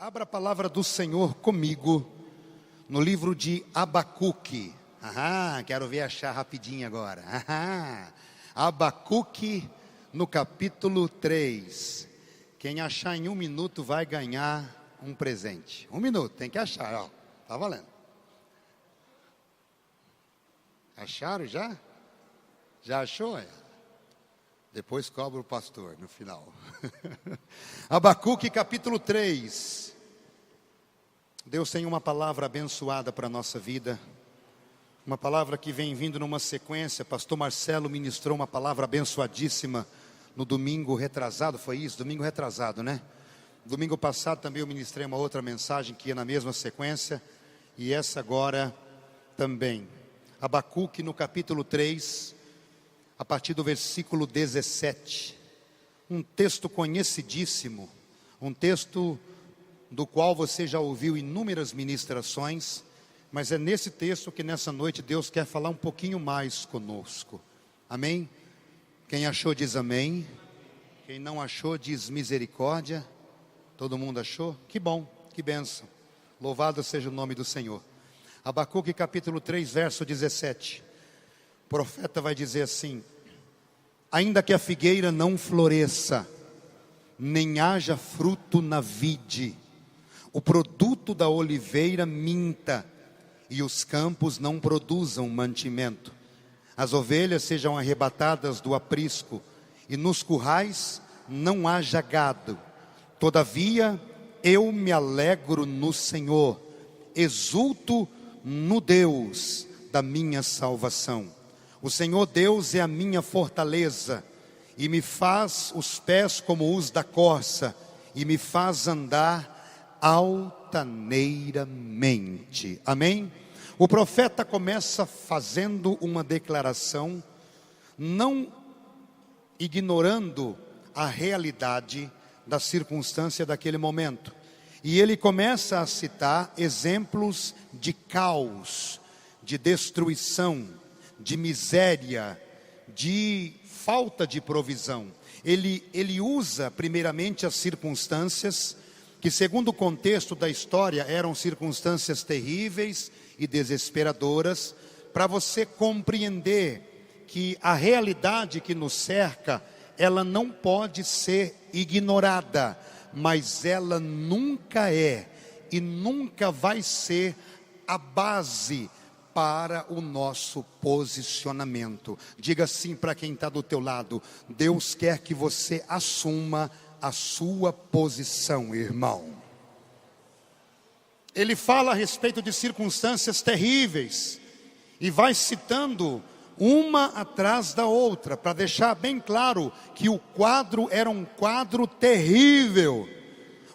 Abra a palavra do Senhor comigo no livro de Abacuque. Quero ver achar rapidinho agora. Abacuque no capítulo 3. Quem achar em 1 minuto vai ganhar um presente. 1 minuto, tem que achar, ó. Tá valendo. Acharam já? Já achou? Depois cobra o pastor no final. Abacuque capítulo 3. Deus tem uma palavra abençoada para a nossa vida. Uma palavra que vem vindo numa sequência. Pastor Marcelo ministrou uma palavra abençoadíssima no domingo retrasado. Foi isso? Domingo retrasado, né? Domingo passado também eu ministrei uma outra mensagem que ia na mesma sequência. E essa agora também. Abacuque no capítulo 3. A partir do versículo 17, um texto conhecidíssimo, um texto do qual você já ouviu inúmeras ministrações, mas é nesse texto que nessa noite Deus quer falar um pouquinho mais conosco. Amém? Quem achou diz amém, quem não achou diz misericórdia. Todo mundo achou? Que bom, que bênção, louvado seja o nome do Senhor. Abacuque capítulo 3, verso 17. O profeta vai dizer assim: ainda que a figueira não floresça, nem haja fruto na vide, o produto da oliveira minta, e os campos não produzam mantimento, as ovelhas sejam arrebatadas do aprisco, e nos currais não haja gado, todavia eu me alegro no Senhor, exulto no Deus da minha salvação. O Senhor Deus é a minha fortaleza, e me faz os pés como os da corça, e me faz andar altaneiramente. Amém? O profeta começa fazendo uma declaração, não ignorando a realidade da circunstância daquele momento. E ele começa a citar exemplos de caos, de destruição, de miséria, de falta de provisão. Ele usa primeiramente as circunstâncias que, segundo o contexto da história, eram circunstâncias terríveis e desesperadoras, para você compreender que a realidade que nos cerca, ela não pode ser ignorada, mas ela nunca é e nunca vai ser a base para o nosso posicionamento. Diga assim para quem está do teu lado: Deus quer que você assuma a sua posição, irmão. Ele fala a respeito de circunstâncias terríveis e vai citando uma atrás da outra, para deixar bem claro que o quadro era um quadro terrível.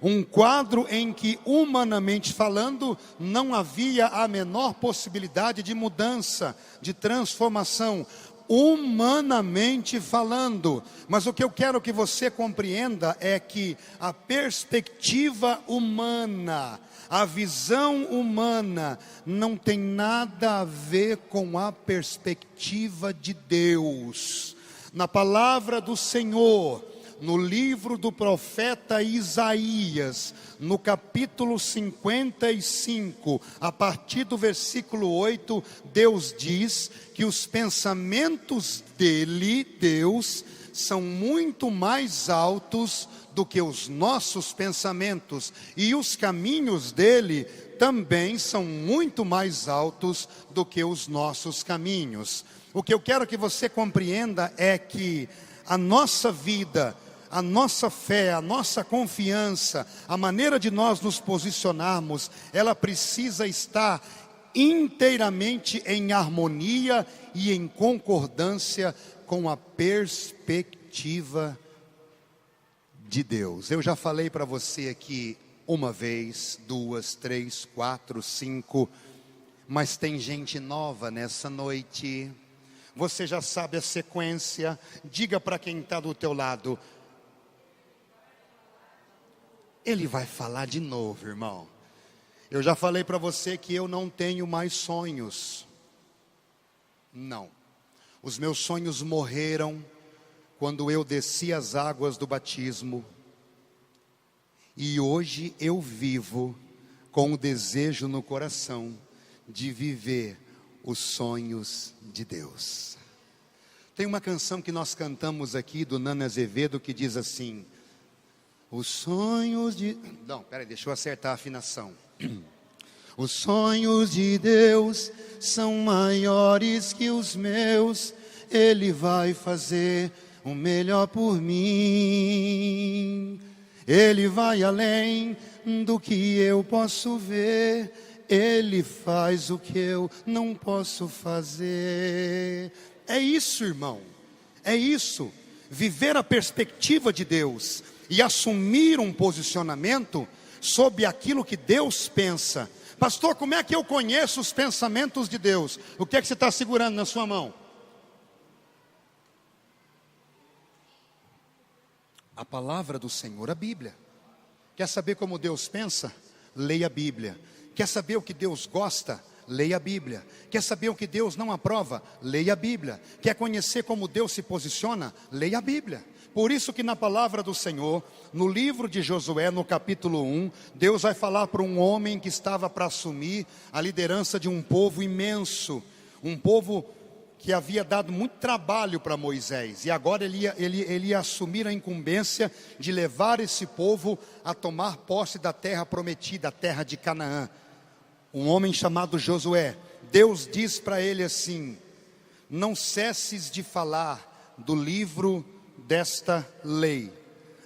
Um quadro em que, humanamente falando, não havia a menor possibilidade de mudança, de transformação, humanamente falando. Mas o que eu quero que você compreenda é que a perspectiva humana, a visão humana, não tem nada a ver com a perspectiva de Deus. Na palavra do Senhor, no livro do profeta Isaías, no capítulo 55, a partir do versículo 8, Deus diz que os pensamentos dele, Deus, são muito mais altos do que os nossos pensamentos, e os caminhos dele também são muito mais altos do que os nossos caminhos. O que eu quero que você compreenda é que a nossa vida, a nossa fé, a nossa confiança, a maneira de nós nos posicionarmos, ela precisa estar inteiramente em harmonia e em concordância com a perspectiva de Deus. Eu já falei para você aqui uma vez, 2, 3, 4, 5, mas tem gente nova nessa noite. Você já sabe a sequência. Diga para quem está do teu lado: ele vai falar de novo, irmão. Eu já falei para você que eu não tenho mais sonhos. Não. Os meus sonhos morreram quando eu desci as águas do batismo. E hoje eu vivo com o desejo no coração de viver os sonhos de Deus. Tem uma canção que nós cantamos aqui do Nana Azevedo que diz assim: os sonhos de... Não, peraí, deixa eu acertar a afinação. Os sonhos de Deus são maiores que os meus. Ele vai fazer o melhor por mim. Ele vai além do que eu posso ver. Ele faz o que eu não posso fazer. É isso, irmão. É isso. Viver a perspectiva de Deus e assumir um posicionamento sobre aquilo que Deus pensa. Pastor, como é que eu conheço os pensamentos de Deus? O que é que você está segurando na sua mão? A palavra do Senhor, a Bíblia. Quer saber como Deus pensa? Leia a Bíblia. Quer saber o que Deus gosta? Leia a Bíblia. Quer saber o que Deus não aprova? Leia a Bíblia. Quer conhecer como Deus se posiciona? Leia a Bíblia. Por isso que na palavra do Senhor, no livro de Josué, no capítulo 1, Deus vai falar para um homem que estava para assumir a liderança de um povo imenso, um povo que havia dado muito trabalho para Moisés, e agora ele ia assumir a incumbência de levar esse povo a tomar posse da terra prometida, a terra de Canaã. Um homem chamado Josué. Deus diz para ele assim: não cesses de falar do livro desta lei,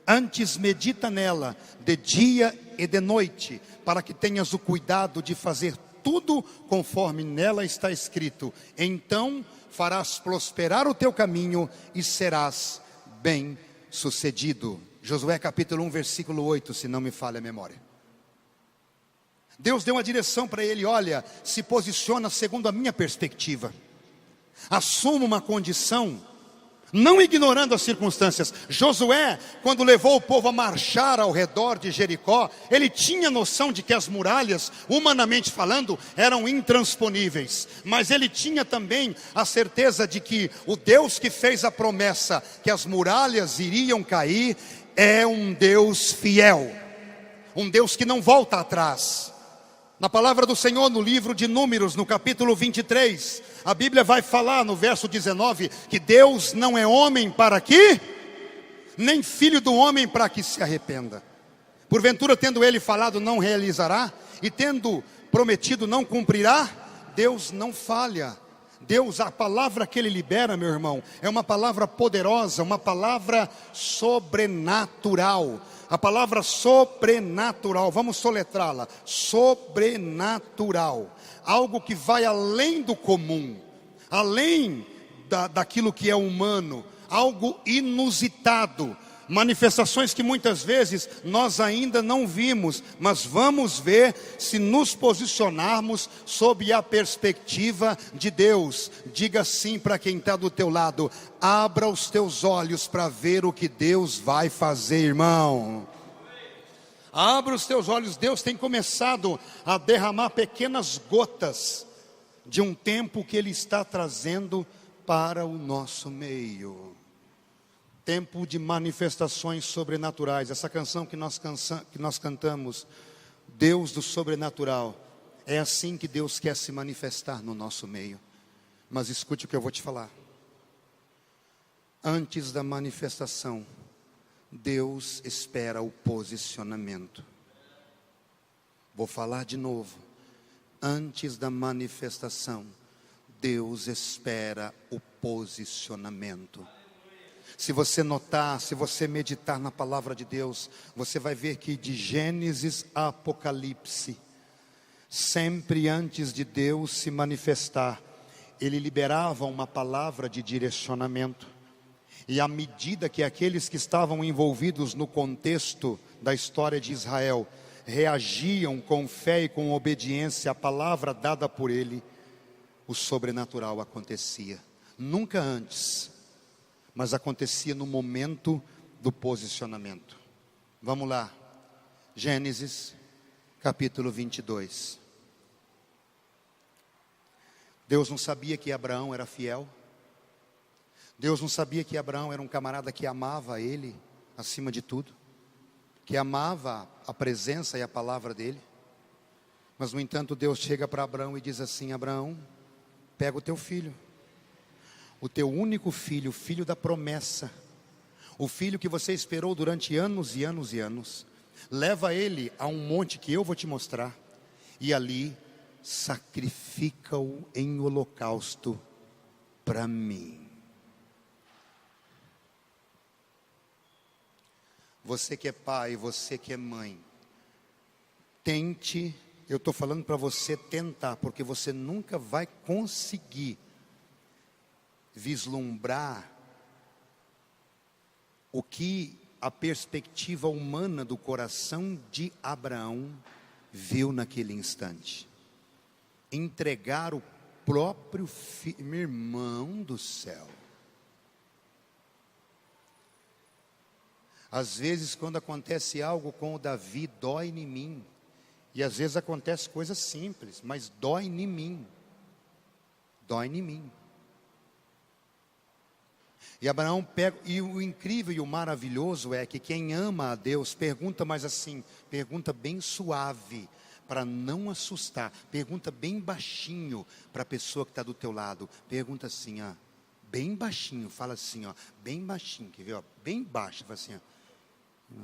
antes medita nela de dia e de noite, para que tenhas o cuidado de fazer tudo conforme nela está escrito. Então farás prosperar o teu caminho e serás bem sucedido. Josué capítulo 1 versículo 8, se não me falha a memória. Deus deu uma direção para ele: olha, se posiciona segundo a minha perspectiva, assuma uma condição, não ignorando as circunstâncias. Josué, quando levou o povo a marchar ao redor de Jericó, ele tinha noção de que as muralhas, humanamente falando, eram intransponíveis. Mas ele tinha também a certeza de que o Deus que fez a promessa que as muralhas iriam cair, é um Deus fiel, um Deus que não volta atrás. Na palavra do Senhor, no livro de Números, no capítulo 23, a Bíblia vai falar no verso 19, que Deus não é homem para que, nem filho do homem para que se arrependa. Porventura, tendo ele falado, não realizará, e tendo prometido, não cumprirá. Deus não falha. Deus, a palavra que ele libera, meu irmão, é uma palavra poderosa, uma palavra sobrenatural. A palavra sobrenatural, vamos soletrá-la: sobrenatural, algo que vai além do comum, além daquilo que é humano, algo inusitado, manifestações que muitas vezes nós ainda não vimos, mas vamos ver se nos posicionarmos sob a perspectiva de Deus. Diga sim para quem está do teu lado: abra os teus olhos para ver o que Deus vai fazer, irmão. Abra os teus olhos. Deus tem começado a derramar pequenas gotas de um tempo que Ele está trazendo para o nosso meio. Tempo de manifestações sobrenaturais. Essa canção que nós cantamos, Deus do sobrenatural, é assim que Deus quer se manifestar no nosso meio. Mas escute o que eu vou te falar. Antes da manifestação, Deus espera o posicionamento. Vou falar de novo. Antes da manifestação, Deus espera o posicionamento. Se você notar, se você meditar na palavra de Deus, você vai ver que de Gênesis a Apocalipse, sempre antes de Deus se manifestar, Ele liberava uma palavra de direcionamento. E à medida que aqueles que estavam envolvidos no contexto da história de Israel reagiam com fé e com obediência à palavra dada por Ele, o sobrenatural acontecia. Nunca antes, mas acontecia no momento do posicionamento. Vamos lá, Gênesis capítulo 22. Deus não sabia que Abraão era fiel? Deus não sabia que Abraão era um camarada que amava Ele acima de tudo? que amava a presença e a palavra dele. Mas no entanto Deus chega para Abraão e diz assim: Abraão, pega o teu filho, o teu único filho, o filho da promessa, o filho que você esperou durante anos e anos e anos, leva ele a um monte que eu vou te mostrar, e ali sacrifica-o em holocausto para mim. Você que é pai, você que é mãe, tente, eu estou falando para você tentar, porque você nunca vai conseguir vislumbrar o que a perspectiva humana do coração de Abraão viu naquele instante. Entregar o próprio filho, meu irmão do céu. Às vezes quando acontece algo com o Davi, dói em mim. E às vezes acontece coisas simples, mas dói em mim. Dói em mim. E Abraão pega, e o incrível e o maravilhoso é que quem ama a Deus pergunta, mas assim, pergunta bem suave, para não assustar, pergunta bem baixinho para a pessoa que está do teu lado, pergunta assim, ó, bem baixinho, fala assim, ó, bem baixinho, quer ver, ó, bem baixo, fala assim, ó,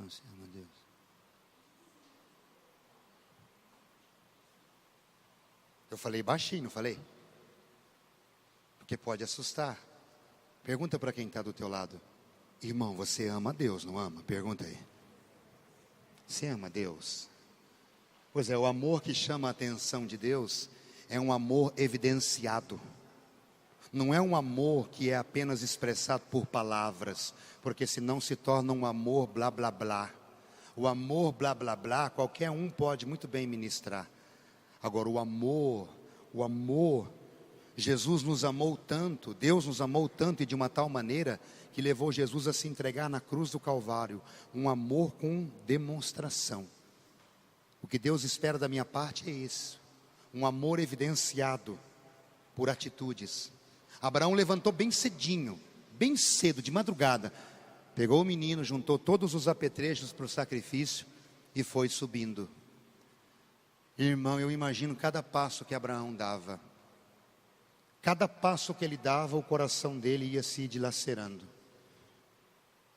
você ama a Deus? Eu falei baixinho, não falei? Porque pode assustar. Pergunta para quem está do teu lado: irmão, você ama a Deus, não ama? Pergunta aí. Você ama a Deus? Pois é, o amor que chama a atenção de Deus é um amor evidenciado. Não é um amor que é apenas expressado por palavras, porque senão se torna um amor blá blá blá. O amor blá blá blá, qualquer um pode muito bem ministrar. Agora o amor, Jesus nos amou tanto, Deus nos amou tanto e de uma tal maneira que levou Jesus a se entregar na cruz do Calvário. Um amor com demonstração. O que Deus espera da minha parte é isso. Um amor evidenciado por atitudes. Abraão levantou bem cedinho, bem cedo, de madrugada. Pegou o menino, juntou todos os apetrechos para o sacrifício e foi subindo. Irmão, eu imagino cada passo que Abraão dava. Cada passo que ele dava, o coração dele ia se dilacerando.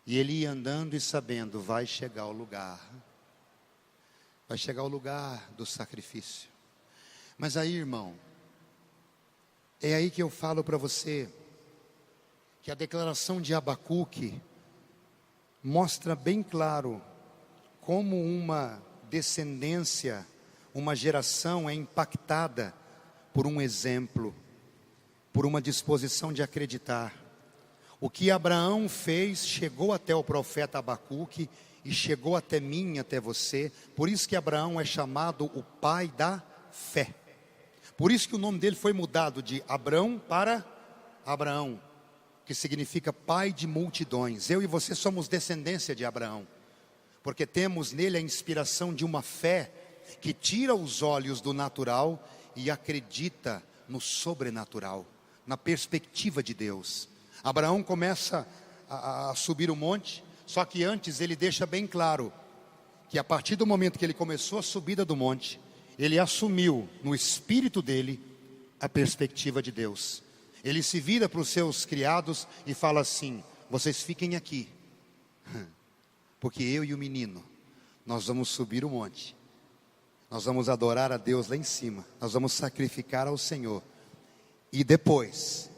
E ele ia andando e sabendo, vai chegar o lugar. Vai chegar o lugar do sacrifício. Mas aí, irmão, é aí que eu falo para você, que a declaração de Abacuque mostra bem claro como uma descendência, uma geração é impactada por um exemplo, por uma disposição de acreditar. O que Abraão fez chegou até o profeta Abacuque e chegou até mim, até você. Por isso que Abraão é chamado o pai da fé. Por isso que o nome dele foi mudado de Abrão para Abraão, que significa pai de multidões. Eu e você somos descendência de Abraão, porque temos nele a inspiração de uma fé que tira os olhos do natural e acredita no sobrenatural, na perspectiva de Deus. Abraão começa a subir o monte, só que antes ele deixa bem claro que a partir do momento que ele começou a subida do monte, ele assumiu no espírito dele a perspectiva de Deus. Ele se vira para os seus criados e fala assim: vocês fiquem aqui, porque eu e o menino, nós vamos subir o monte, nós vamos adorar a Deus lá em cima, nós vamos sacrificar ao Senhor, e depois,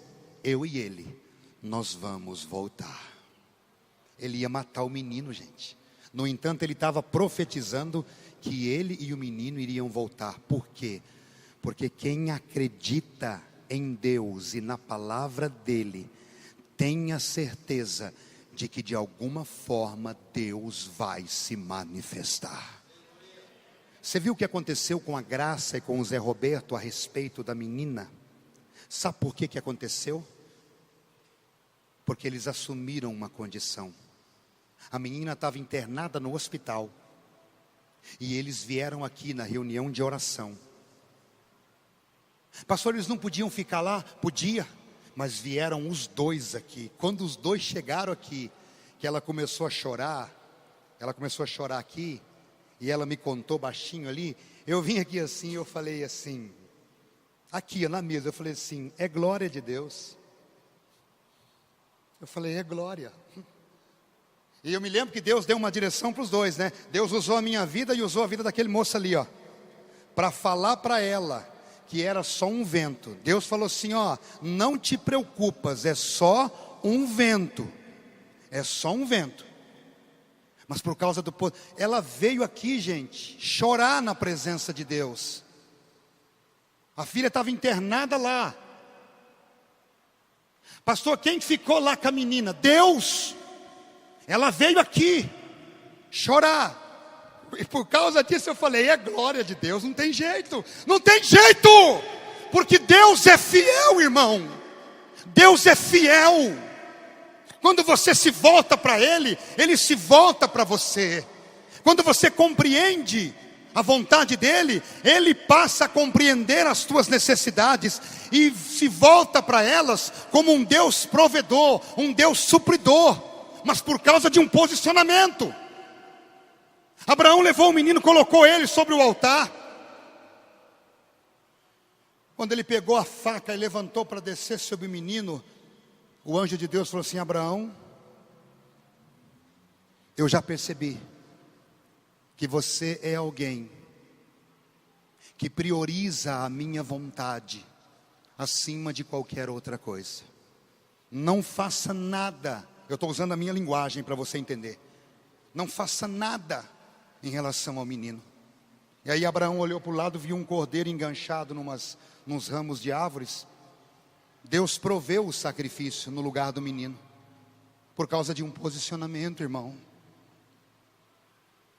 eu e ele, nós vamos voltar. Ele ia matar o menino, gente. No entanto, ele estava profetizando que ele e o menino iriam voltar. Por quê? Porque quem acredita em Deus e na palavra dele, tem a certeza de que de alguma forma Deus vai se manifestar. Você viu o que aconteceu com a Graça e com o Zé Roberto a respeito da menina? Sabe por que aconteceu? Porque eles assumiram uma condição. A menina estava internada no hospital, e eles vieram aqui na reunião de oração. Pastor, eles não podiam ficar lá? Podia, mas vieram os dois aqui. Quando os dois chegaram aqui, que ela começou a chorar, ela começou a chorar aqui, e ela me contou baixinho ali. Eu vim aqui assim, eu falei assim, aqui na mesa, eu falei assim, é glória de Deus. Eu falei, é glória. E eu me lembro que Deus deu uma direção para os dois, né? Deus usou a minha vida e usou a vida daquele moço ali, ó, para falar para ela que era só um vento. Deus falou assim, ó, não te preocupas, é só um vento. É só um vento. Mas por causa do poder, ela veio aqui, gente, chorar na presença de Deus. A filha estava internada lá. Pastor, quem ficou lá com a menina? Deus. Ela veio aqui chorar. E por causa disso eu falei, é glória de Deus, não tem jeito. Não tem jeito. Porque Deus é fiel, irmão. Deus é fiel. Quando você se volta para Ele, Ele se volta para você. Quando você compreende a vontade dEle, Ele passa a compreender as tuas necessidades e se volta para elas como um Deus provedor, um Deus supridor, mas por causa de um posicionamento. Abraão levou o menino, colocou ele sobre o altar. Quando ele pegou a faca e levantou para descer sobre o menino, o anjo de Deus falou assim, Abraão, eu já percebi que você é alguém que prioriza a minha vontade acima de qualquer outra coisa. Não faça nada, eu estou usando a minha linguagem para você entender. Não faça nada em relação ao menino. E aí Abraão olhou para o lado, viu um cordeiro enganchado nos ramos de árvores. Deus proveu o sacrifício no lugar do menino, por causa de um posicionamento, irmão.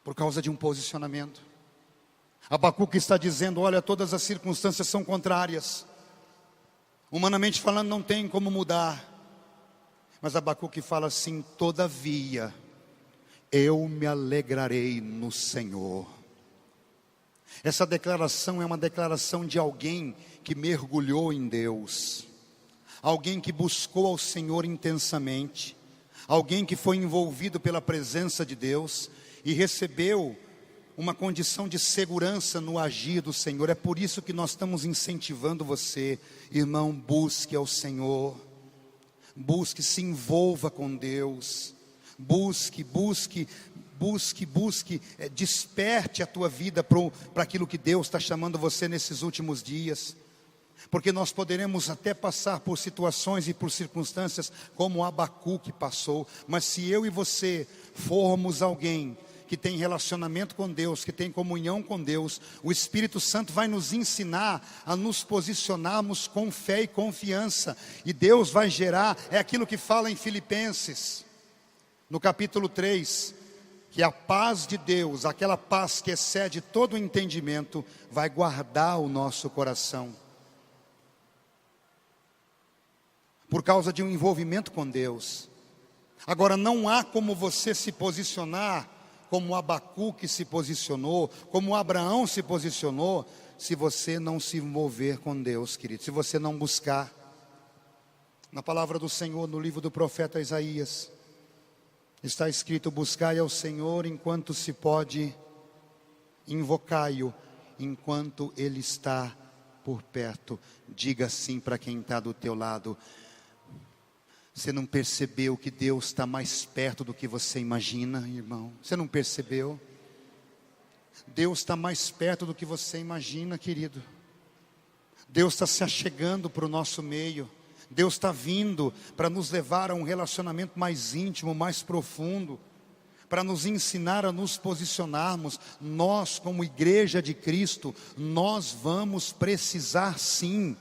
Por causa de um posicionamento. Abacuque está dizendo, olha, todas as circunstâncias são contrárias. Humanamente falando, não tem como mudar. Mas Abacuque fala assim, todavia, eu me alegrarei no Senhor. Essa declaração é uma declaração de alguém que mergulhou em Deus. Alguém que buscou ao Senhor intensamente. Alguém que foi envolvido pela presença de Deus e recebeu uma condição de segurança no agir do Senhor. É por isso que nós estamos incentivando você, irmão, busque ao Senhor. Busque, se envolva com Deus. Busque, desperte a tua vida para aquilo que Deus está chamando você nesses últimos dias. Porque nós poderemos até passar por situações e por circunstâncias como Abacuque passou, mas se eu e você formos alguém que tem relacionamento com Deus, que tem comunhão com Deus, o Espírito Santo vai nos ensinar a nos posicionarmos com fé e confiança, e Deus vai gerar, é aquilo que fala em Filipenses, no capítulo 3, que a paz de Deus, aquela paz que excede todo o entendimento, vai guardar o nosso coração. Por causa de um envolvimento com Deus. Agora não há como você se posicionar como Abacuque se posicionou, como Abraão se posicionou, se você não se envolver com Deus, querido, se você não buscar. Na palavra do Senhor, no livro do profeta Isaías, está escrito, buscai ao Senhor enquanto se pode, invocai-o enquanto Ele está por perto. Diga assim para quem está do teu lado, você não percebeu que Deus está mais perto do que você imagina, irmão? Você não percebeu? Deus está mais perto do que você imagina, querido. Deus está se achegando para o nosso meio. Deus está vindo para nos levar a um relacionamento mais íntimo, mais profundo, para nos ensinar a nos posicionarmos. Nós, como igreja de Cristo, nós vamos precisar sim.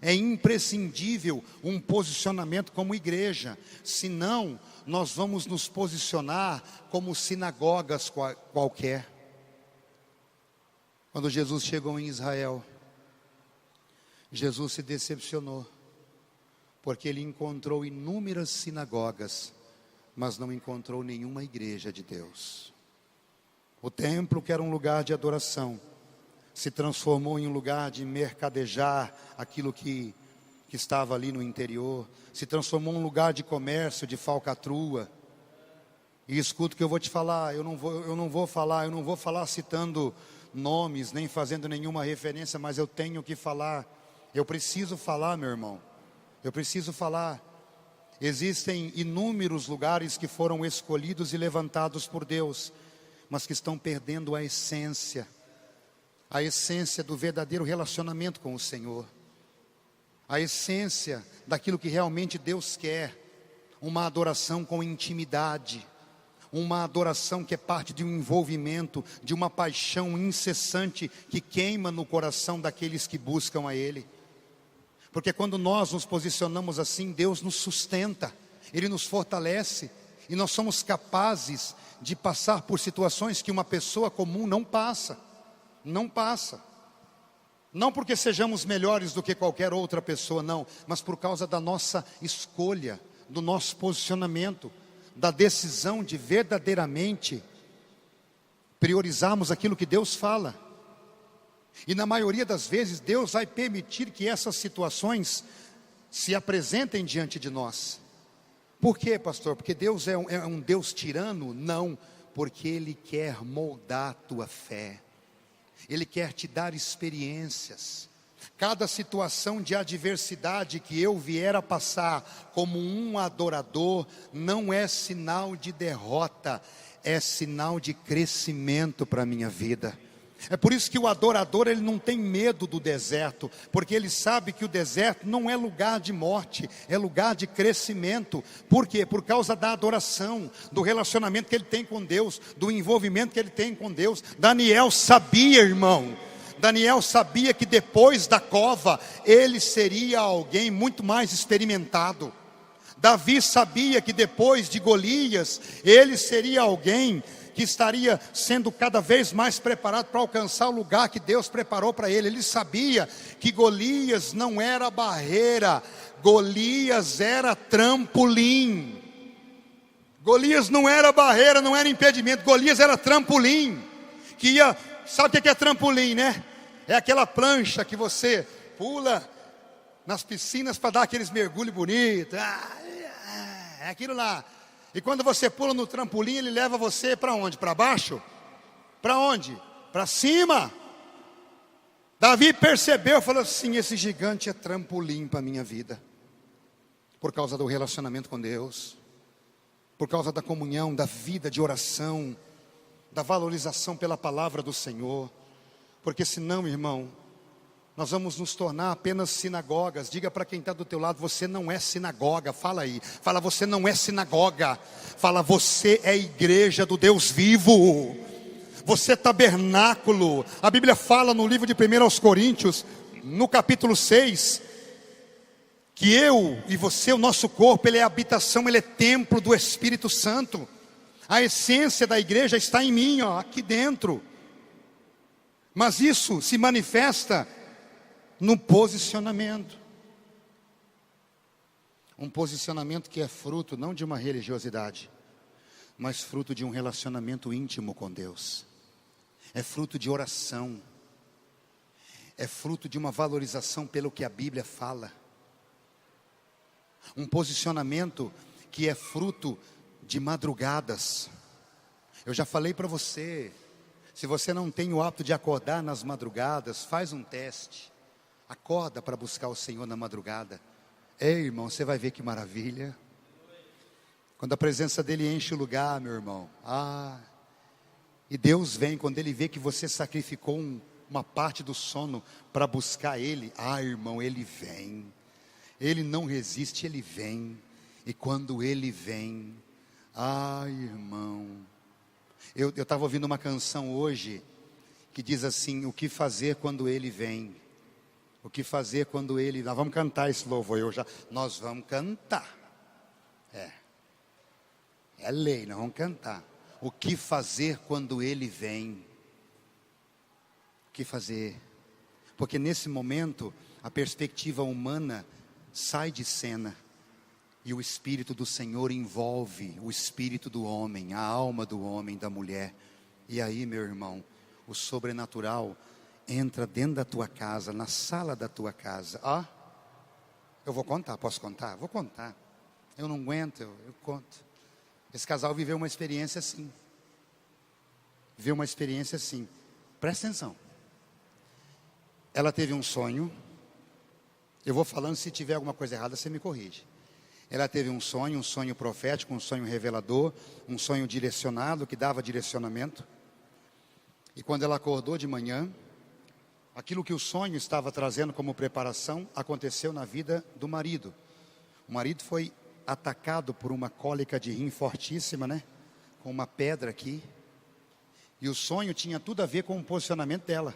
É imprescindível um posicionamento como igreja, senão nós vamos nos posicionar como sinagogas qualquer. Quando Jesus chegou em Israel, Jesus se decepcionou, porque ele encontrou inúmeras sinagogas, mas não encontrou nenhuma igreja de Deus. O templo, que era um lugar de adoração, se transformou em um lugar de mercadejar aquilo que estava ali no interior, se transformou em um lugar de comércio, de falcatrua. E escuta o que eu vou te falar, eu não vou falar citando nomes, nem fazendo nenhuma referência, mas eu tenho que falar. Eu preciso falar, meu irmão. Eu preciso falar. Existem inúmeros lugares que foram escolhidos e levantados por Deus, mas que estão perdendo a essência do verdadeiro relacionamento com o Senhor, a essência daquilo que realmente Deus quer, uma adoração com intimidade, uma adoração que é parte de um envolvimento, de uma paixão incessante que queima no coração daqueles que buscam a Ele. Porque quando nós nos posicionamos assim, Deus nos sustenta, Ele nos fortalece, e nós somos capazes de passar por situações que uma pessoa comum não passa. Não porque sejamos melhores do que qualquer outra pessoa, não, mas por causa da nossa escolha, do nosso posicionamento, da decisão de verdadeiramente priorizarmos aquilo que Deus fala. E na maioria das vezes Deus vai permitir que essas situações se apresentem diante de nós. Por quê, pastor? Porque Deus é um Deus tirano? Não, porque Ele quer moldar a tua fé. Ele quer te dar experiências. Cada situação de adversidade que eu vier a passar como um adorador, não é sinal de derrota, é sinal de crescimento para a minha vida. É por isso que o adorador, ele não tem medo do deserto, porque ele sabe que o deserto não é lugar de morte, é lugar de crescimento. Por quê? Por causa da adoração, do relacionamento que ele tem com Deus, do envolvimento que ele tem com Deus. Daniel sabia, irmão, Daniel sabia que depois da cova, ele seria alguém muito mais experimentado. Davi sabia que depois de Golias, ele seria alguém que estaria sendo cada vez mais preparado para alcançar o lugar que Deus preparou para ele. Ele sabia que Golias não era barreira, Golias era trampolim. Golias não era barreira, não era impedimento, Golias era trampolim. Que ia, sabe o que é trampolim, né? É aquela plancha que você pula nas piscinas para dar aqueles mergulhos bonitos. É aquilo lá. E quando você pula no trampolim, ele leva você para onde? Para baixo? Para onde? Para cima. Davi percebeu, falou assim: esse gigante é trampolim para a minha vida. Por causa do relacionamento com Deus, por causa da comunhão, da vida de oração, da valorização pela palavra do Senhor. Porque senão, irmão, nós vamos nos tornar apenas sinagogas. Diga para quem está do teu lado: você não é sinagoga. Fala aí, fala: você não é sinagoga. Fala: você é igreja do Deus vivo. Você é tabernáculo. A Bíblia fala no livro de 1 aos Coríntios, no capítulo 6, que eu e você, o nosso corpo, ele é habitação, ele é templo do Espírito Santo. A essência da igreja está em mim, ó, aqui dentro. Mas isso se manifesta no posicionamento. Um posicionamento que é fruto não de uma religiosidade, mas fruto de um relacionamento íntimo com Deus. É fruto de oração. É fruto de uma valorização pelo que a Bíblia fala. Um posicionamento que é fruto de madrugadas. Eu já falei para você, se você não tem o hábito de acordar nas madrugadas, faz um teste. Acorda para buscar o Senhor na madrugada. Ei, irmão, você vai ver que maravilha. Quando a presença dEle enche o lugar, meu irmão. E Deus vem, quando Ele vê que você sacrificou uma parte do sono para buscar Ele. Irmão, Ele vem. Ele não resiste, Ele vem. E quando Ele vem, irmão. Eu estava ouvindo uma canção hoje, que diz assim: o que fazer quando Ele vem? O que fazer quando Ele... Nós vamos cantar esse louvor, nós vamos cantar. É lei, nós vamos cantar. O que fazer quando Ele vem? O que fazer? Porque nesse momento, a perspectiva humana sai de cena. E o Espírito do Senhor envolve o espírito do homem, a alma do homem, da mulher. E aí, meu irmão, o sobrenatural entra dentro da tua casa, na sala da tua casa. Eu vou contar, posso contar? Vou contar. Eu não aguento, eu conto. Esse casal viveu uma experiência assim. Viveu uma experiência assim. Presta atenção. Ela teve um sonho. Eu vou falando, se tiver alguma coisa errada, você me corrige. Ela teve um sonho profético, um sonho revelador, um sonho direcionado, que dava direcionamento. E quando ela acordou de manhã, aquilo que o sonho estava trazendo como preparação, aconteceu na vida do marido. O marido foi atacado por uma cólica de rim fortíssima, né? Com uma pedra aqui. E o sonho tinha tudo a ver com o posicionamento dela.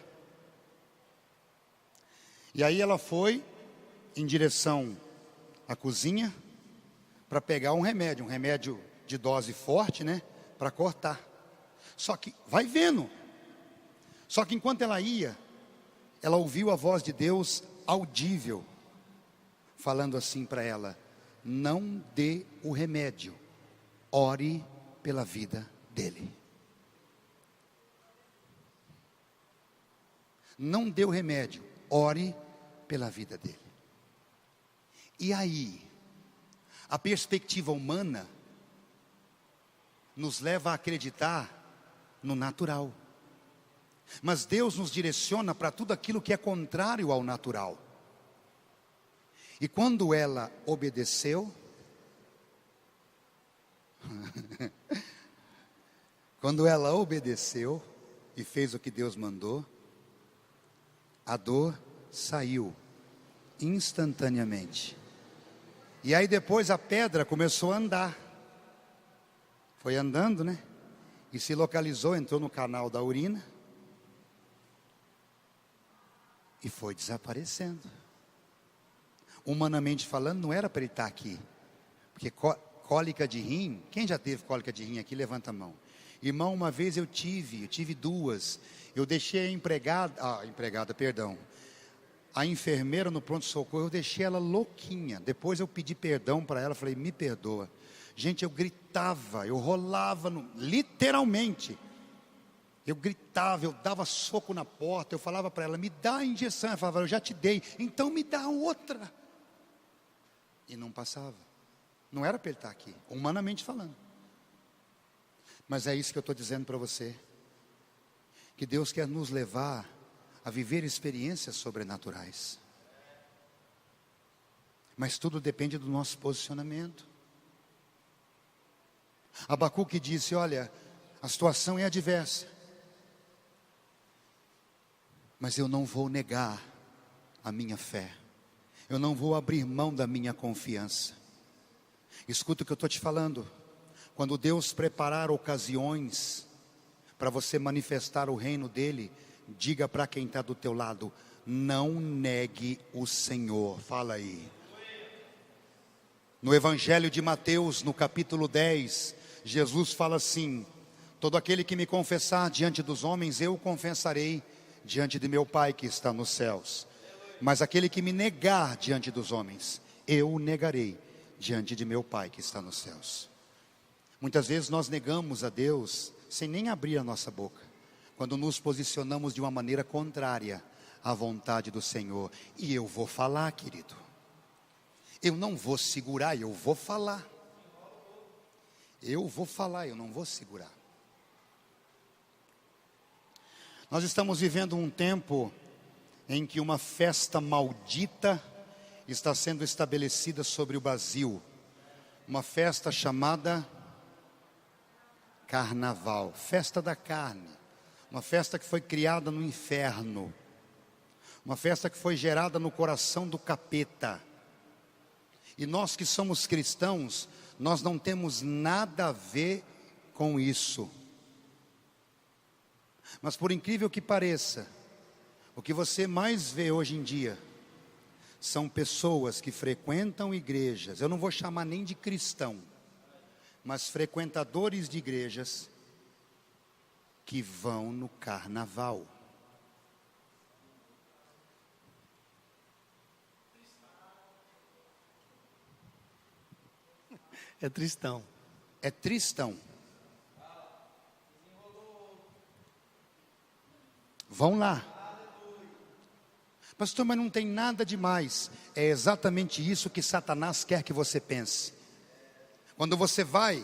E aí ela foi em direção à cozinha para pegar um remédio de dose forte, né? Para cortar. Só que, vai vendo. Só que enquanto ela ia, ela ouviu a voz de Deus audível, falando assim para ela: não dê o remédio, ore pela vida dele. Não dê o remédio, ore pela vida dele. E aí, a perspectiva humana nos leva a acreditar no natural. Mas Deus nos direciona para tudo aquilo que é contrário ao natural. E quando ela obedeceu, quando ela obedeceu e fez o que Deus mandou, a dor saiu instantaneamente. E aí depois a pedra começou a andar. Foi andando, né? E se localizou, entrou no canal da urina. E foi desaparecendo. Humanamente falando, não era para ele estar aqui. Porque cólica de rim, quem já teve cólica de rim aqui, levanta a mão. Irmão, uma vez eu tive duas. Eu deixei a enfermeira no pronto-socorro, eu deixei ela louquinha. Depois eu pedi perdão para ela, falei: me perdoa. Gente, eu gritava, eu rolava, literalmente. Eu gritava, eu dava soco na porta, eu falava para ela: me dá a injeção. Ela falava: eu já te dei, então me dá outra. E não passava. Não era para ele estar aqui, humanamente falando. Mas é isso que eu estou dizendo para você. Que Deus quer nos levar a viver experiências sobrenaturais. Mas tudo depende do nosso posicionamento. Abacuque disse: olha, a situação é adversa, mas eu não vou negar a minha fé. Eu não vou abrir mão da minha confiança. Escuta o que eu estou te falando. Quando Deus preparar ocasiões para você manifestar o reino dele, diga para quem está do teu lado: não negue o Senhor. Fala aí. No Evangelho de Mateus, no capítulo 10, Jesus fala assim: todo aquele que me confessar diante dos homens, eu o confessarei diante de meu Pai que está nos céus. Mas aquele que me negar diante dos homens, eu o negarei diante de meu Pai que está nos céus. Muitas vezes nós negamos a Deus sem nem abrir a nossa boca, quando nos posicionamos de uma maneira contrária à vontade do Senhor. E eu vou falar, querido. Eu não vou segurar, eu vou falar. Eu vou falar, eu não vou segurar. Nós estamos vivendo um tempo em que uma festa maldita está sendo estabelecida sobre o Brasil. Uma festa chamada Carnaval, festa da carne. Uma festa que foi criada no inferno. Uma festa que foi gerada no coração do capeta. E nós que somos cristãos, nós não temos nada a ver com isso. Mas por incrível que pareça, o que você mais vê hoje em dia são pessoas que frequentam igrejas. Eu não vou chamar nem de cristão, mas frequentadores de igrejas que vão no carnaval. É tristão. É tristão. Vão lá. Pastor, mas não tem nada demais. É exatamente isso que Satanás quer que você pense. Quando você vai,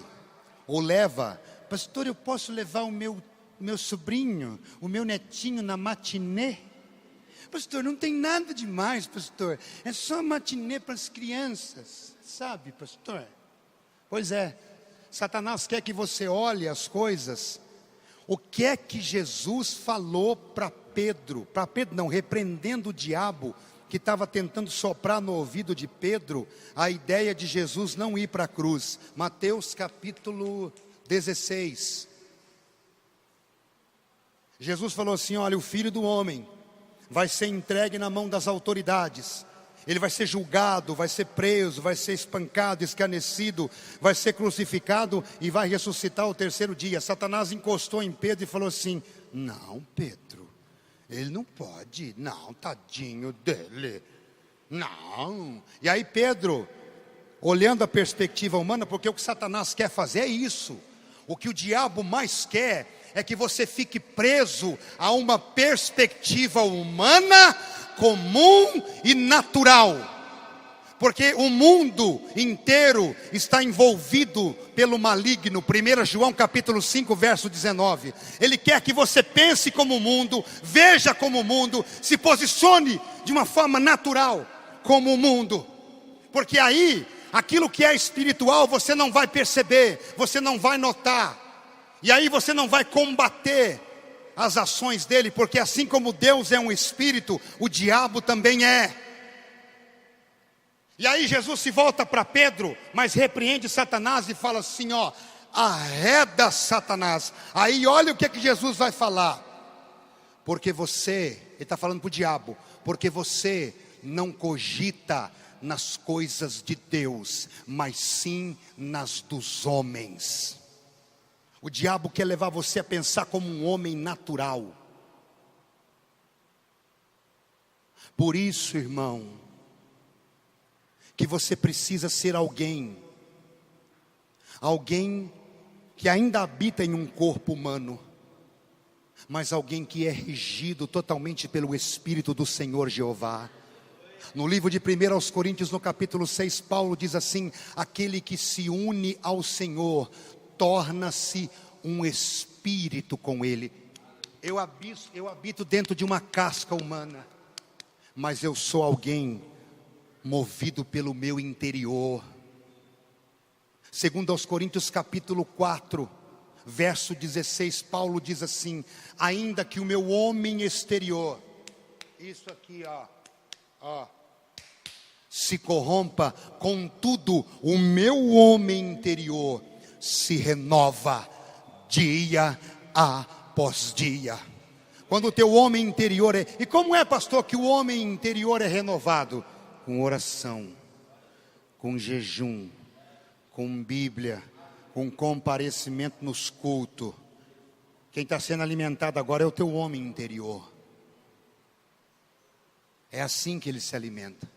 Ou leva, pastor, eu posso levar o meu sobrinho, o meu netinho na matinê? Pastor, não tem nada demais, pastor. É só matinê para as crianças, sabe, pastor? Pois é, Satanás quer que você olhe as coisas. O que é que Jesus falou para Pedro? Para Pedro não, repreendendo o diabo que estava tentando soprar no ouvido de Pedro a ideia de Jesus não ir para a cruz. Mateus capítulo 16. Jesus falou assim: olha, o Filho do Homem vai ser entregue na mão das autoridades. Ele vai ser julgado, vai ser preso, vai ser espancado, escarnecido, vai ser crucificado e vai ressuscitar ao terceiro dia. Satanás encostou em Pedro e falou assim: não, Pedro, ele não pode, não, tadinho dele, não. E aí Pedro, olhando a perspectiva humana, porque o que Satanás quer fazer é isso. O que o diabo mais quer é que você fique preso a uma perspectiva humana, comum e natural. Porque o mundo inteiro está envolvido pelo maligno. 1 João capítulo 5, verso 19. Ele quer que você pense como o mundo, veja como o mundo, se posicione de uma forma natural como o mundo. Porque aí, aquilo que é espiritual você não vai perceber, você não vai notar. E aí você não vai combater as ações dele, porque assim como Deus é um espírito, o diabo também é. E aí Jesus se volta para Pedro, mas repreende Satanás e fala assim, ó, arreda Satanás. Aí olha o que Jesus vai falar. Porque você, ele está falando para o diabo, porque você não cogita nas coisas de Deus, mas sim nas dos homens. O diabo quer levar você a pensar como um homem natural. Por isso, irmão, que você precisa ser alguém que ainda habita em um corpo humano, mas alguém que é regido totalmente pelo Espírito do Senhor Jeová. No livro de 1 aos Coríntios, no capítulo 6, Paulo diz assim: aquele que se une ao Senhor torna-se um espírito com Ele. Eu habito dentro de uma casca humana, mas eu sou alguém movido pelo meu interior. Segundo aos Coríntios capítulo 4, verso 16, Paulo diz assim: ainda que o meu homem exterior, isso aqui ó, se corrompa, contudo o meu homem interior se renova dia após dia. Quando o teu homem interior é... E como é, pastor, que o homem interior é renovado? Com oração, com jejum, com Bíblia, com comparecimento nos cultos. Quem está sendo alimentado agora é o teu homem interior. É assim que ele se alimenta.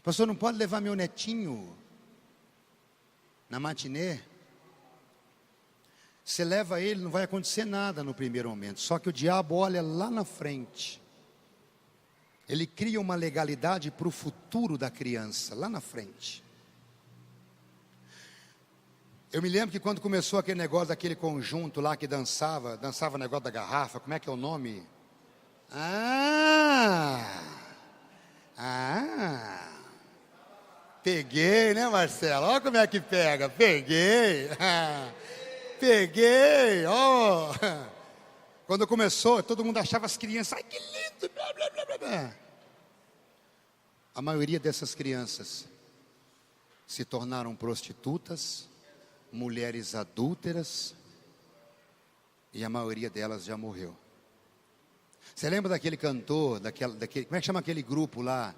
Pastor, não pode levar meu netinho na matinê? Você leva ele, não vai acontecer nada no primeiro momento. Só que o diabo olha lá na frente. Ele cria uma legalidade para o futuro da criança, lá na frente. Eu me lembro que quando começou aquele negócio daquele conjunto lá que dançava o negócio da garrafa, como é que é o nome? Peguei, né, Marcelo? Olha como é que pega. Peguei. Peguei. Oh. Quando começou, todo mundo achava as crianças, ai que lindo, blá, blá, blá, blá, blá. A maioria dessas crianças se tornaram prostitutas, mulheres adúlteras, e a maioria delas já morreu. Você lembra daquele cantor, daquele, como é que chama aquele grupo lá?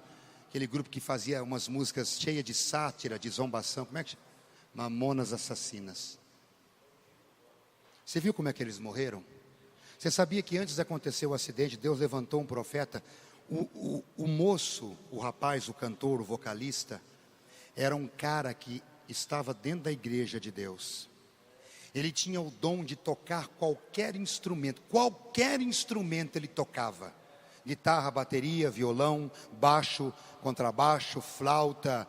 Aquele grupo que fazia umas músicas cheias de sátira, de zombação, como é que chama? Mamonas Assassinas. Você viu como é que eles morreram? Você sabia que antes de acontecer o acidente, Deus levantou um profeta? O moço, o rapaz, o cantor, o vocalista, era um cara que estava dentro da igreja de Deus. Ele tinha o dom de tocar qualquer instrumento ele tocava. Guitarra, bateria, violão, baixo, contrabaixo, flauta.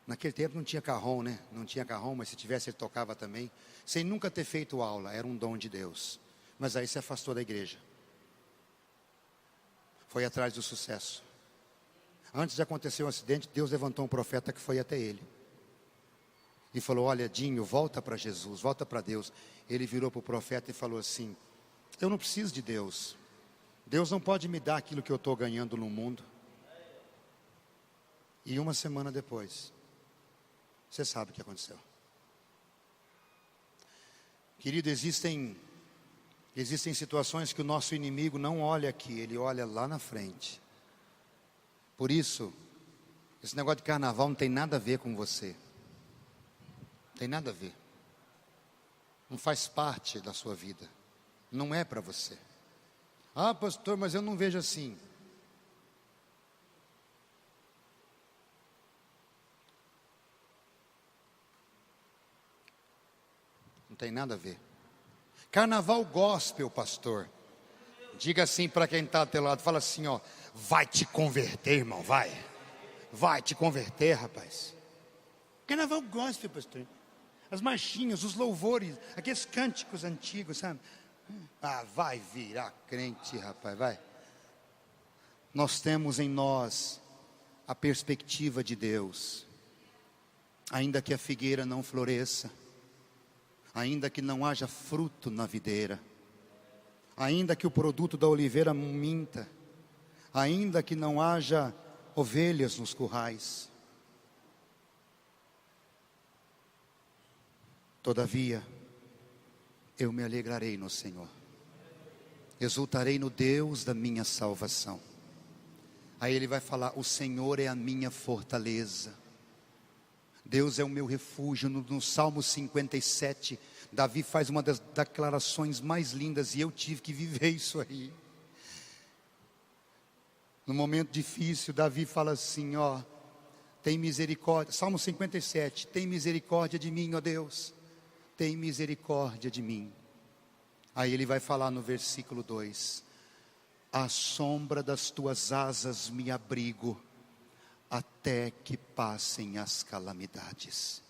Naquele tempo não tinha carrom, né? Não tinha carrom, mas se tivesse ele tocava também. Sem nunca ter feito aula, era um dom de Deus. Mas aí se afastou da igreja. Foi atrás do sucesso. Antes de acontecer um acidente, Deus levantou um profeta que foi até ele. E falou: olha, Dinho, volta para Jesus, volta para Deus. Ele virou para o profeta e falou assim: eu não preciso de Deus. Deus não pode me dar aquilo que eu estou ganhando no mundo. E uma semana depois, você sabe o que aconteceu. Querido, existem situações que o nosso inimigo não olha aqui, ele olha lá na frente. Por isso, esse negócio de carnaval não tem nada a ver com você. Não tem nada a ver. Não faz parte da sua vida. Não é para você. Ah, pastor, mas eu não vejo assim. Não tem nada a ver. Carnaval gospel, pastor. Diga assim para quem está do teu lado, fala assim, ó: vai te converter, irmão, vai. Vai te converter, rapaz. Carnaval gospel, pastor. As marchinhas, os louvores, aqueles cânticos antigos, sabe? Ah, vai virar crente, rapaz, vai. Nós temos em nós a perspectiva de Deus. Ainda que a figueira não floresça, ainda que não haja fruto na videira, ainda que o produto da oliveira minta, ainda que não haja ovelhas nos currais, todavia, eu me alegrarei no Senhor, exultarei no Deus da minha salvação. Aí ele vai falar: o Senhor é a minha fortaleza, Deus é o meu refúgio. No Salmo 57, Davi faz uma das declarações mais lindas, e eu tive que viver isso aí. No momento difícil, Davi fala assim, ó: tem misericórdia, Salmo 57, tem misericórdia de mim, ó Deus, tem misericórdia de mim. Aí ele vai falar no versículo 2: à sombra das tuas asas me abrigo, até que passem as calamidades.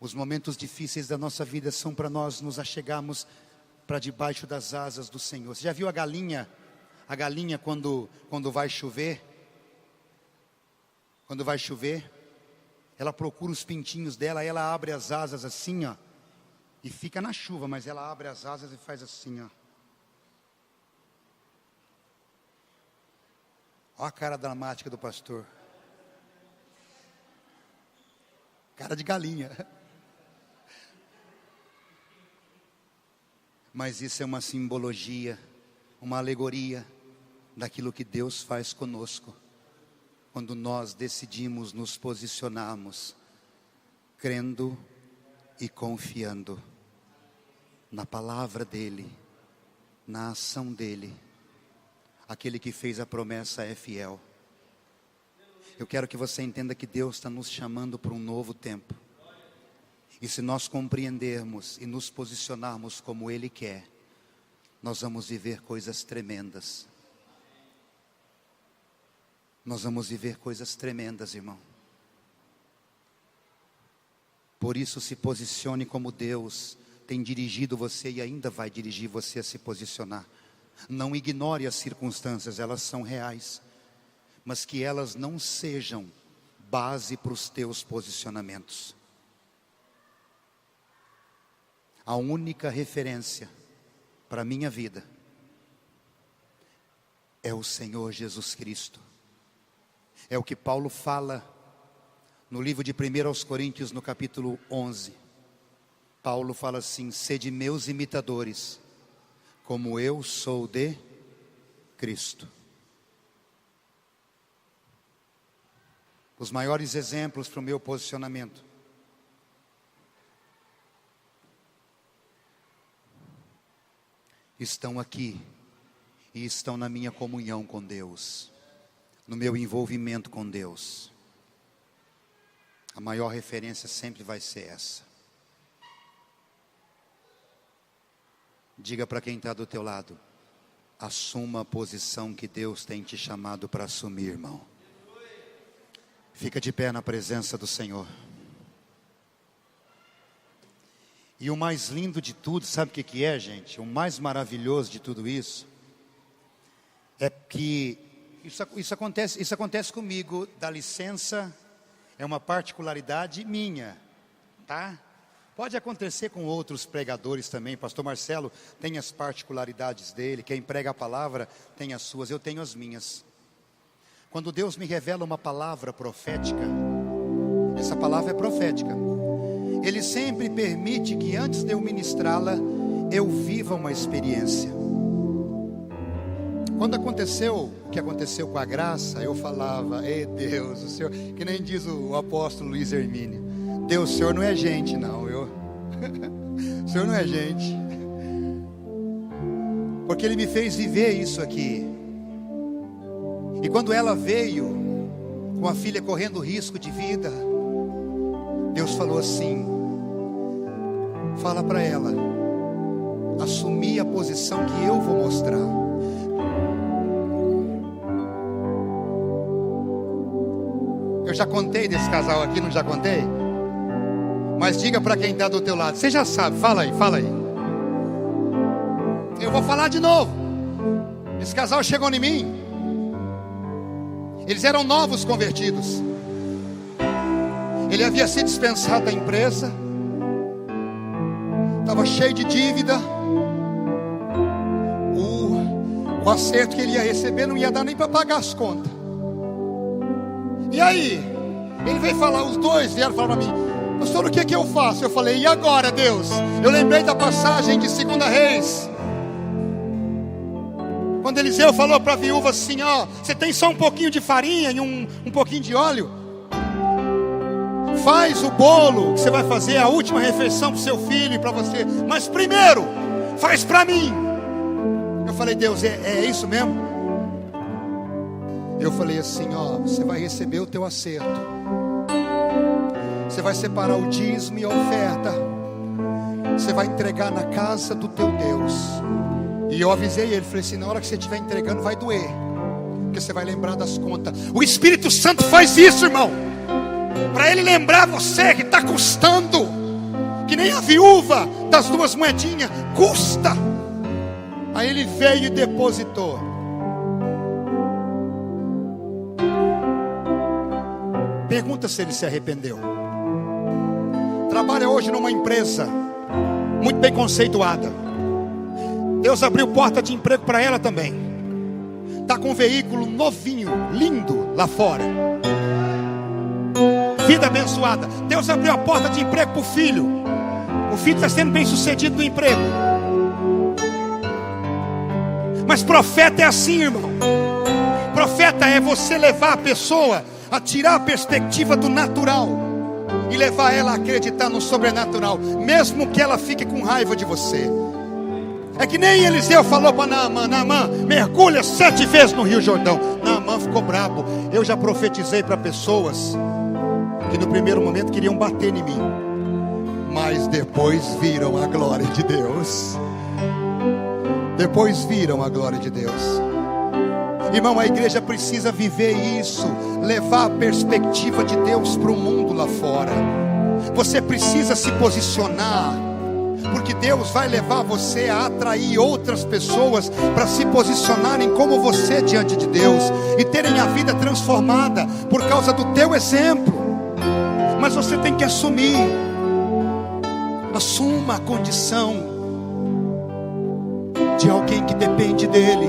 Os momentos difíceis da nossa vida são para nós nos achegarmos para debaixo das asas do Senhor. Você já viu a galinha? A galinha quando vai chover? Quando vai chover, ela procura os pintinhos dela, ela abre as asas assim, ó, e fica na chuva, mas ela abre as asas e faz assim, ó. Olha a cara dramática do pastor. Cara de galinha. Mas isso é uma simbologia, uma alegoria daquilo que Deus faz conosco, quando nós decidimos nos posicionarmos, crendo e confiando na palavra dEle, na ação dEle. Aquele que fez a promessa é fiel. Eu quero que você entenda que Deus está nos chamando para um novo tempo. E se nós compreendermos e nos posicionarmos como Ele quer, nós vamos viver coisas tremendas. Nós vamos viver coisas tremendas, irmão. Por isso, se posicione como Deus tem dirigido você e ainda vai dirigir você a se posicionar. Não ignore as circunstâncias, elas são reais, mas que elas não sejam base para os teus posicionamentos. A única referência para a minha vida é o Senhor Jesus Cristo. É o que Paulo fala no livro de 1 aos Coríntios, no capítulo 11. Paulo fala assim: sede meus imitadores, como eu sou de Cristo. Os maiores exemplos para o meu posicionamento estão aqui e estão na minha comunhão com Deus, no meu envolvimento com Deus. A maior referência sempre vai ser essa. Diga para quem está do teu lado: Assuma a posição que Deus tem te chamado para assumir, irmão. Fica de pé na presença do Senhor. E o mais lindo de tudo, sabe o que é, gente? O mais maravilhoso de tudo isso é que isso acontece comigo. Dá licença, é uma particularidade minha, tá? Pode acontecer com outros pregadores também. Pastor Marcelo tem as particularidades dele. Quem prega a palavra tem as suas, eu tenho as minhas. Quando Deus me revela uma palavra profética, essa palavra é profética, Ele sempre permite que antes de eu ministrá-la, eu viva uma experiência. Quando aconteceu o que aconteceu com a graça, eu falava: ei Deus, o Senhor, que nem diz o apóstolo Luiz Hermínio, Deus, o Senhor não é gente não, o Senhor não é gente, porque Ele me fez viver isso aqui. E quando ela veio, com a filha correndo risco de vida, Deus falou assim: fala para ela assumir a posição que eu vou mostrar. Eu já contei desse casal aqui, não já contei? Mas diga para quem está do teu lado, você já sabe, fala aí. Eu vou falar de novo. Esse casal chegou em mim. Eles eram novos convertidos. Ele havia sido dispensado da empresa, estava cheio de dívida. O acerto que ele ia receber não ia dar nem para pagar as contas. E aí, ele veio falar, os dois vieram falar para mim: pastor, o que é que eu faço? Eu falei: e agora, Deus? Eu lembrei da passagem de 2 Reis, quando Eliseu falou para a viúva assim: ó, você tem só um pouquinho de farinha e um pouquinho de óleo? Faz o bolo que você vai fazer, a última refeição para o seu filho e para você, mas primeiro, faz para mim. Eu falei: Deus, é isso mesmo? Eu falei assim: ó, você vai receber o teu acerto, você vai separar o dízimo e a oferta, você vai entregar na casa do teu Deus. E eu avisei ele, falei assim: na hora que você estiver entregando vai doer, porque você vai lembrar das contas. O Espírito Santo faz isso, irmão, para ele lembrar você que está custando, que nem a viúva das 2 moedinhas, custa. Aí ele veio e depositou. Pergunta se ele se arrependeu. Trabalha hoje numa empresa muito bem conceituada. Deus abriu porta de emprego para ela também. Está com um veículo novinho, lindo lá fora. Vida abençoada. Deus abriu a porta de emprego para o filho. O filho está sendo bem sucedido no emprego. Mas profeta é assim, irmão. Profeta é você levar a pessoa a tirar a perspectiva do natural e levar ela a acreditar no sobrenatural, mesmo que ela fique com raiva de você. É que nem Eliseu falou para Naamã: Naamã, mergulha 7 vezes no Rio Jordão. Naamã ficou brabo. Eu já profetizei para pessoas que no primeiro momento queriam bater em mim, mas depois viram a glória de Deus. Depois viram a glória de Deus. Irmão, a igreja precisa viver isso, levar a perspectiva de Deus para o mundo lá fora. Você precisa se posicionar, porque Deus vai levar você a atrair outras pessoas para se posicionarem como você diante de Deus e terem a vida transformada por causa do teu exemplo. Mas você tem que assumir. Assuma a condição de alguém que depende dele.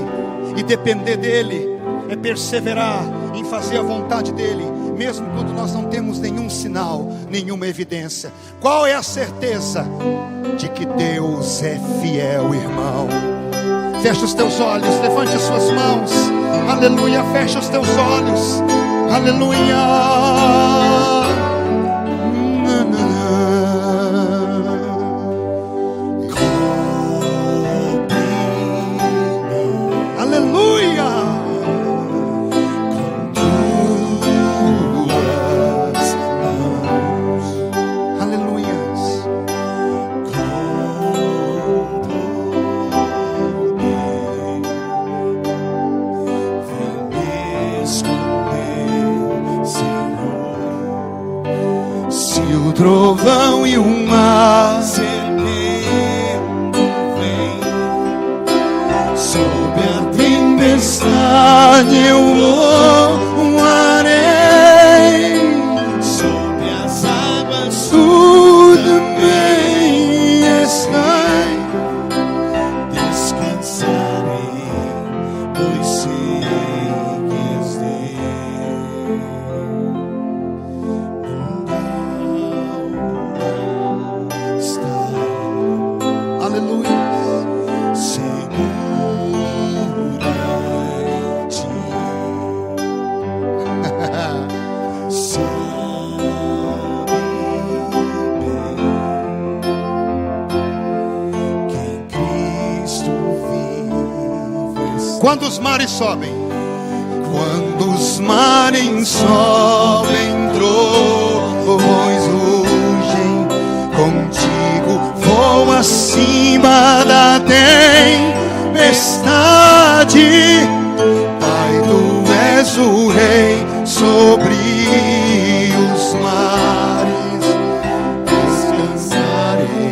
E depender dele é perseverar em fazer a vontade dele, mesmo quando nós não temos nenhum sinal, nenhuma evidência. Qual é a certeza? De que Deus é fiel, irmão. Fecha os teus olhos, levante as suas mãos. Aleluia, fecha os teus olhos. Aleluia. Quando os mares sobem, quando os mares sobem, trovões rugem, contigo vou acima da tempestade. Pai, tu és o rei sobre os mares, descansarei,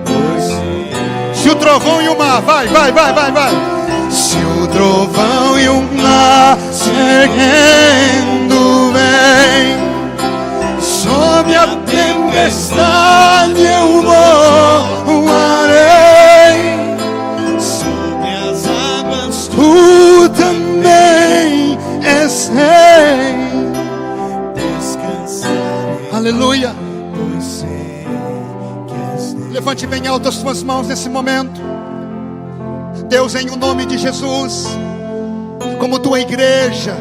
pois se o trovão e o mar, vai. se o trovão e o mar seguindo vem, sobre a tempestade eu voarei, sobre as águas tu também és rei, descansarei. Aleluia. Pois sei que és Deus. Levante bem alto as suas mãos nesse momento. Deus, em o nome de Jesus, como tua igreja,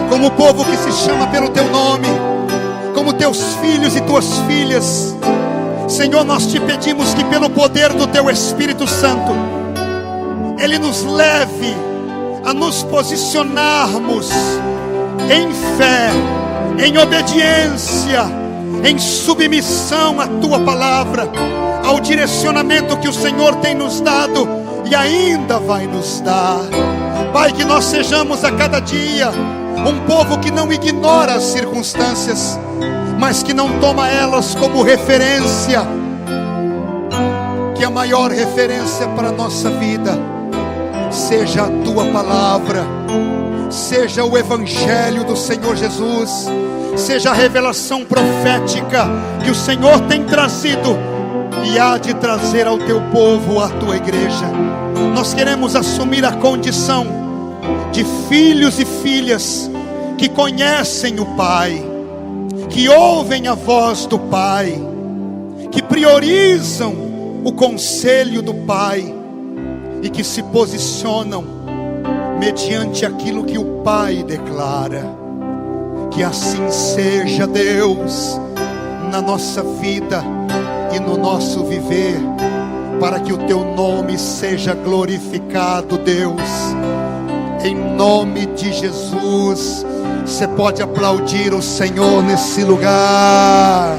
como o povo que se chama pelo teu nome, como teus filhos e tuas filhas, Senhor, nós te pedimos que pelo poder do teu Espírito Santo, Ele nos leve a nos posicionarmos em fé, em obediência, em submissão à tua palavra, ao direcionamento que o Senhor tem nos dado e ainda vai nos dar. Pai, que nós sejamos a cada dia um povo que não ignora as circunstâncias, mas que não toma elas como referência. Que a maior referência para a nossa vida seja a tua palavra, seja o evangelho do Senhor Jesus, seja a revelação profética que o Senhor tem trazido e há de trazer ao teu povo, à tua igreja. Nós queremos assumir a condição de filhos e filhas que conhecem o Pai, que ouvem a voz do Pai, que priorizam o conselho do Pai e que se posicionam mediante aquilo que o Pai declara. Que assim seja, Deus, na nossa vida e no nosso viver, para que o teu nome seja glorificado, Deus, em nome de Jesus. Você pode aplaudir o Senhor nesse lugar.